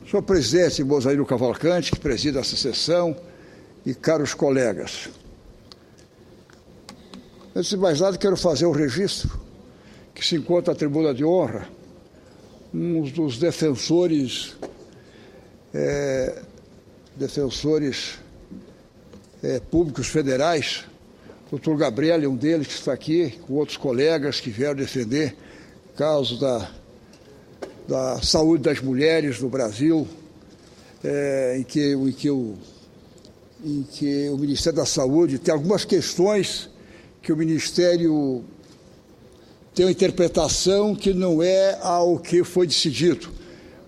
Senhor presidente Mozaíro Cavalcante, que preside essa sessão, e caros colegas, antes de mais nada, quero fazer um registro que se encontra na tribuna de honra um dos defensores públicos federais, doutor Gabriel, um deles que está aqui, com outros colegas que vieram defender o caso da saúde das mulheres no Brasil, em que o Ministério da Saúde tem algumas questões que o Ministério tem uma interpretação que não é ao que foi decidido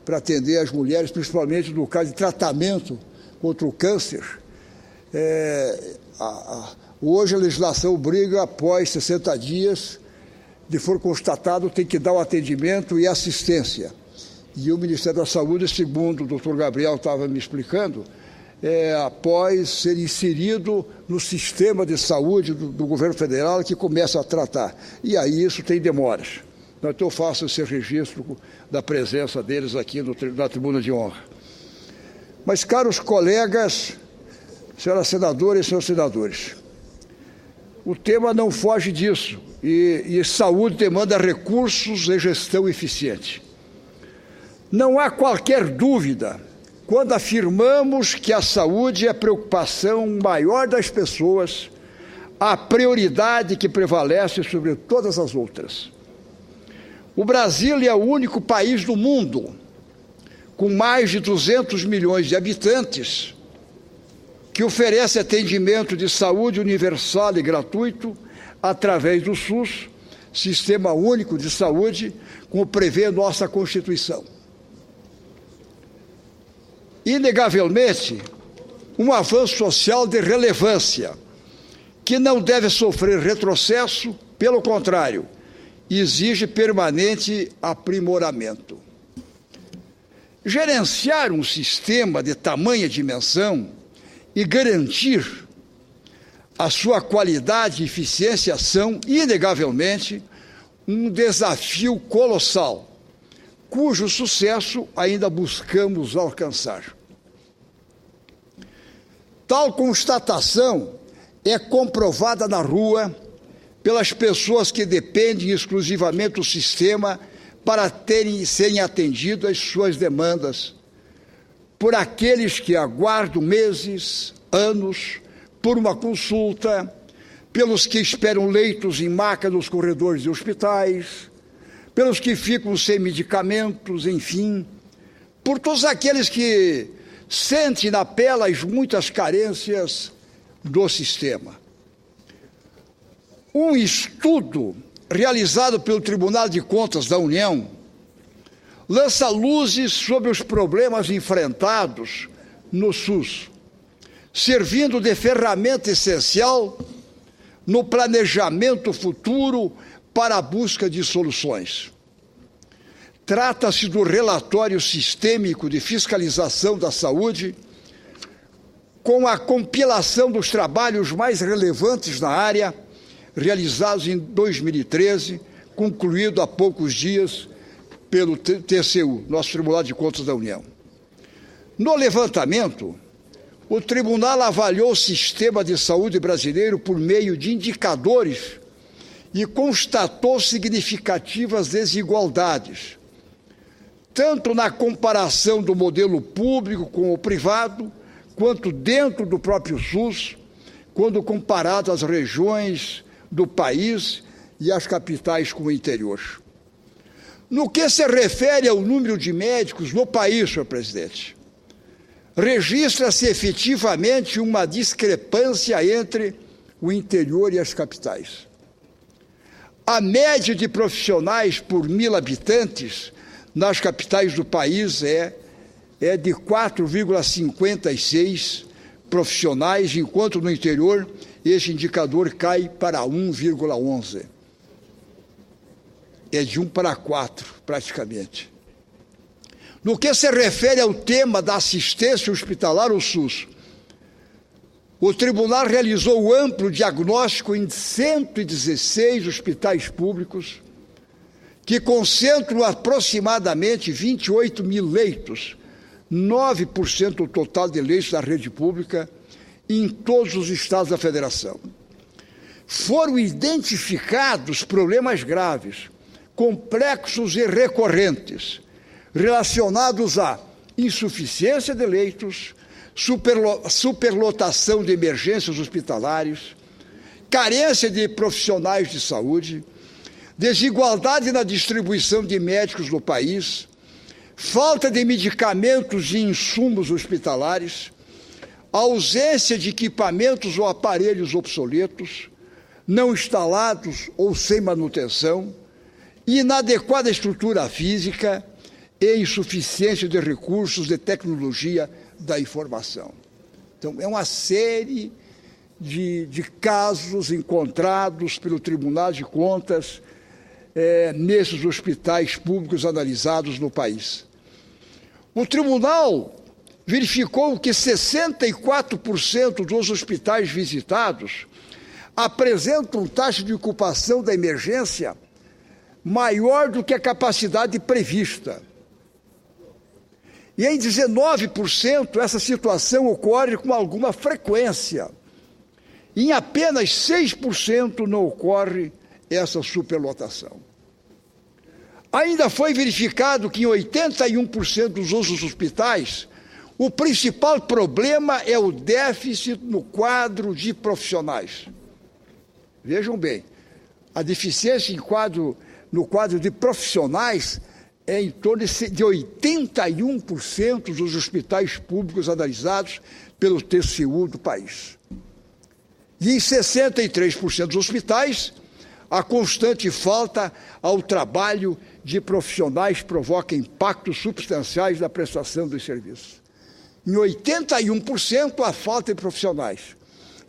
para atender as mulheres, principalmente no caso de tratamento contra o câncer. Hoje a legislação obriga, após 60 dias, de for constatado, tem que dar o atendimento e assistência. E o Ministério da Saúde, segundo o doutor Gabriel estava me explicando, após ser inserido no sistema de saúde do governo federal, que começa a tratar. E aí isso tem demoras. Então eu faço esse registro da presença deles aqui na tribuna de honra. Mas, caros colegas, senhoras senadoras e senhores senadores, o tema não foge disso, e saúde demanda recursos e gestão eficiente. Não há qualquer dúvida quando afirmamos que a saúde é a preocupação maior das pessoas, a prioridade que prevalece sobre todas as outras. O Brasil é o único país do mundo, com mais de 200 milhões de habitantes, que oferece atendimento de saúde universal e gratuito através do SUS, Sistema Único de Saúde, como prevê nossa Constituição. Inegavelmente, um avanço social de relevância, que não deve sofrer retrocesso, pelo contrário, exige permanente aprimoramento. Gerenciar um sistema de tamanha dimensão e garantir a sua qualidade e eficiência são, inegavelmente, um desafio colossal, cujo sucesso ainda buscamos alcançar. Tal constatação é comprovada na rua pelas pessoas que dependem exclusivamente do sistema para serem atendidas às suas demandas, por aqueles que aguardam meses, anos, por uma consulta, pelos que esperam leitos em maca nos corredores de hospitais, pelos que ficam sem medicamentos, enfim, por todos aqueles que sentem na pele as muitas carências do sistema. Um estudo realizado pelo Tribunal de Contas da União lança luzes sobre os problemas enfrentados no SUS, servindo de ferramenta essencial no planejamento futuro para a busca de soluções. Trata-se do relatório sistêmico de fiscalização da saúde, com a compilação dos trabalhos mais relevantes na área, realizados em 2013, concluído há poucos dias pelo TCU, nosso Tribunal de Contas da União. No levantamento, o tribunal avaliou o sistema de saúde brasileiro por meio de indicadores e constatou significativas desigualdades, tanto na comparação do modelo público com o privado, quanto dentro do próprio SUS, quando comparado às regiões do país e às capitais com o interior. No que se refere ao número de médicos no país, senhor presidente, registra-se efetivamente uma discrepância entre o interior e as capitais. A média de profissionais por 1.000 habitantes nas capitais do país é de 4,56 profissionais, enquanto no interior este indicador cai para 1,11. É de 1 para 4, praticamente. No que se refere ao tema da assistência hospitalar, o SUS, o tribunal realizou amplo diagnóstico em 116 hospitais públicos, que concentram aproximadamente 28 mil leitos 9% do total de leitos da rede pública em todos os estados da federação. Foram identificados problemas graves, complexos e recorrentes, relacionados à insuficiência de leitos, superlotação de emergências hospitalares, carência de profissionais de saúde, desigualdade na distribuição de médicos no país, falta de medicamentos e insumos hospitalares, ausência de equipamentos ou aparelhos obsoletos, não instalados ou sem manutenção, inadequada estrutura física e insuficiência de recursos de tecnologia da informação. Então, é uma série de casos encontrados pelo Tribunal de Contas nesses hospitais públicos analisados no país. O tribunal verificou que 64% dos hospitais visitados apresentam taxa de ocupação da emergência maior do que a capacidade prevista. E em 19% essa situação ocorre com alguma frequência. Em apenas 6% não ocorre essa superlotação. Ainda foi verificado que em 81% dos outros hospitais, o principal problema é o déficit no quadro de profissionais. Vejam bem, a deficiência no quadro de profissionais é em torno de 81% dos hospitais públicos analisados pelo TCU do país. E em 63% dos hospitais, a constante falta ao trabalho de profissionais provoca impactos substanciais na prestação dos serviços. Em 81%, a falta de profissionais.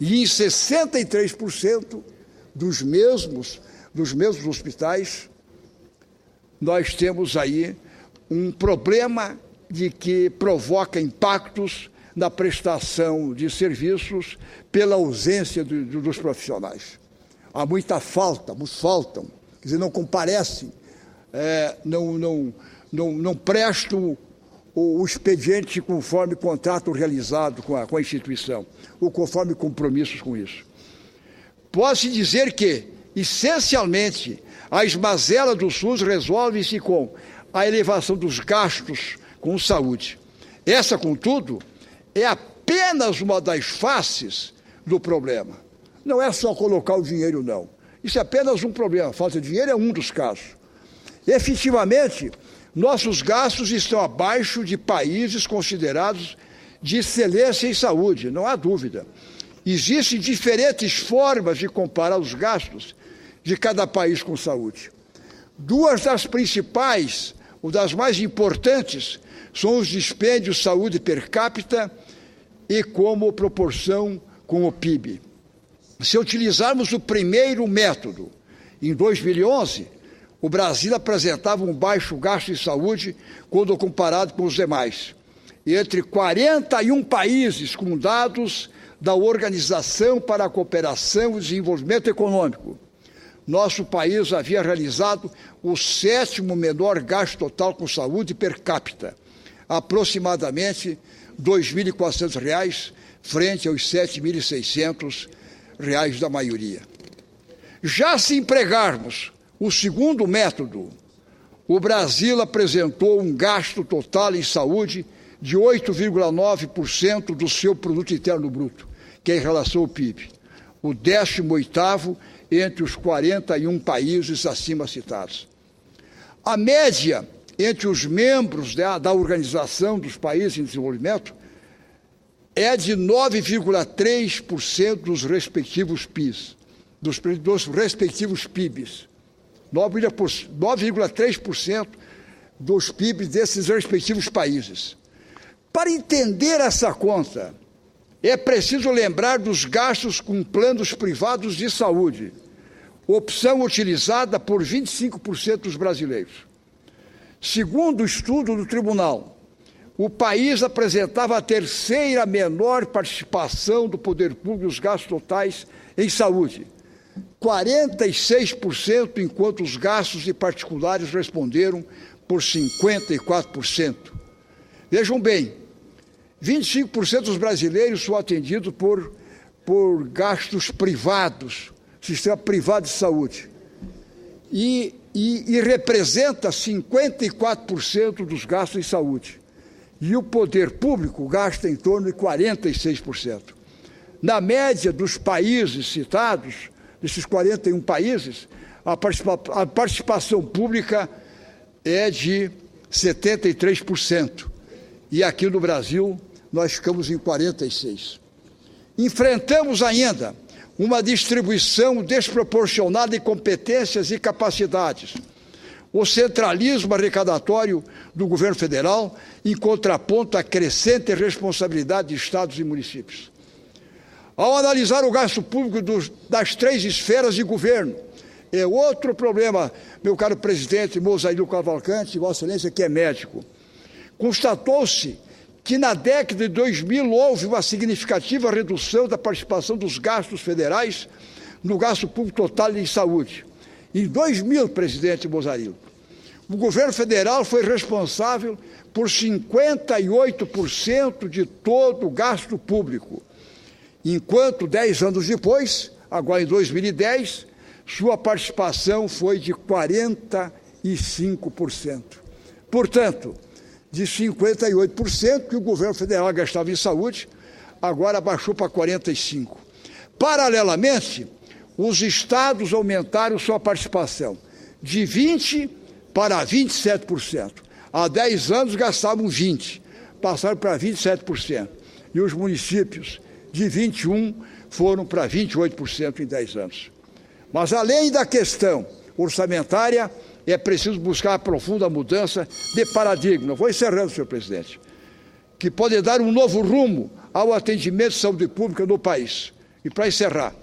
E em 63% dos mesmos hospitais, nós temos aí um problema de que provoca impactos na prestação de serviços pela ausência dos profissionais. Há muita falta, faltam, quer dizer, não comparecem, não prestam o expediente conforme contrato realizado com a instituição, ou conforme compromissos com isso. Pode-se dizer que, essencialmente, as mazelas do SUS resolvem-se com a elevação dos gastos com saúde. Essa, contudo, é apenas uma das faces do problema. Não é só colocar o dinheiro, não. Isso é apenas um problema. A falta de dinheiro é um dos casos. Efetivamente, nossos gastos estão abaixo de países considerados de excelência em saúde, não há dúvida. Existem diferentes formas de comparar os gastos de cada país com saúde. Duas das principais, ou das mais importantes, são os dispêndios de saúde per capita e como proporção com o PIB. Se utilizarmos o primeiro método, em 2011, o Brasil apresentava um baixo gasto em saúde quando comparado com os demais. Entre 41 países com dados da Organização para a Cooperação e Desenvolvimento Econômico, nosso país havia realizado o 7º menor gasto total com saúde per capita, aproximadamente R$ 2.400, frente aos R$ 7.600 da maioria. Já se empregarmos o segundo método, o Brasil apresentou um gasto total em saúde de 8,9% do seu produto interno bruto, que é em relação ao PIB, o 18º entre os 41 países acima citados. A média entre os membros da Organização dos Países em Desenvolvimento é de 9,3% dos respectivos PIBs, dos respectivos PIBs. 9,3% dos PIBs desses respectivos países. Para entender essa conta, é preciso lembrar dos gastos com planos privados de saúde, opção utilizada por 25% dos brasileiros. Segundo o estudo do tribunal, o país apresentava a terceira menor participação do poder público nos gastos totais em saúde, 46%, enquanto os gastos de particulares responderam por 54%. Vejam bem, 25% dos brasileiros são atendidos por gastos privados, sistema privado de saúde, e representa 54% dos gastos em saúde. E o poder público gasta em torno de 46%. Na média dos países citados, desses 41 países, a participação pública é de 73%. E aqui no Brasil, nós ficamos em 46%. Enfrentamos ainda uma distribuição desproporcionada de competências e capacidades, o centralismo arrecadatório do governo federal em contraponto à crescente responsabilidade de estados e municípios. Ao analisar o gasto público das 3 esferas de governo, é outro problema, meu caro presidente Mozaílio Cavalcante, Vossa Excelência, que é médico, constatou-se que na década de 2000 houve uma significativa redução da participação dos gastos federais no gasto público total em saúde. Em 2000, presidente Mozaílio, o governo federal foi responsável por 58% de todo o gasto público, enquanto 10 anos depois, agora em 2010, sua participação foi de 45%. Portanto, de 58% que o governo federal gastava em saúde, agora baixou para 45%. Paralelamente, os estados aumentaram sua participação de 20% para 27%. Há 10 anos gastavam 20%, passaram para 27%. E os municípios de 21% foram para 28% em 10 anos. Mas além da questão orçamentária, é preciso buscar a profunda mudança de paradigma. Vou encerrando, senhor presidente, que pode dar um novo rumo ao atendimento de saúde pública no país. E para encerrar,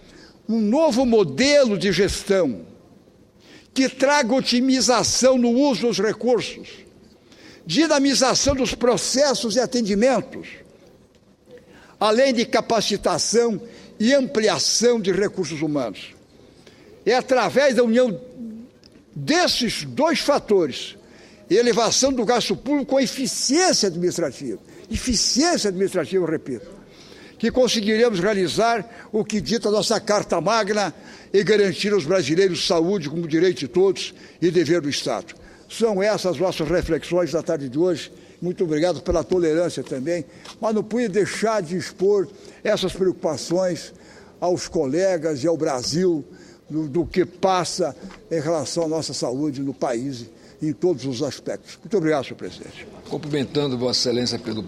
um novo modelo de gestão que traga otimização no uso dos recursos, dinamização dos processos e atendimentos, além de capacitação e ampliação de recursos humanos. É através da união desses 2 fatores, elevação do gasto público com eficiência administrativa, eu repito, que conseguiremos realizar o que dita a nossa Carta Magna e garantir aos brasileiros saúde como direito de todos e dever do Estado. São essas as nossas reflexões da tarde de hoje. Muito obrigado pela tolerância também, mas não pude deixar de expor essas preocupações aos colegas e ao Brasil, do que passa em relação à nossa saúde no país, em todos os aspectos. Muito obrigado, senhor presidente. Cumprimentando Vossa Excelência pelo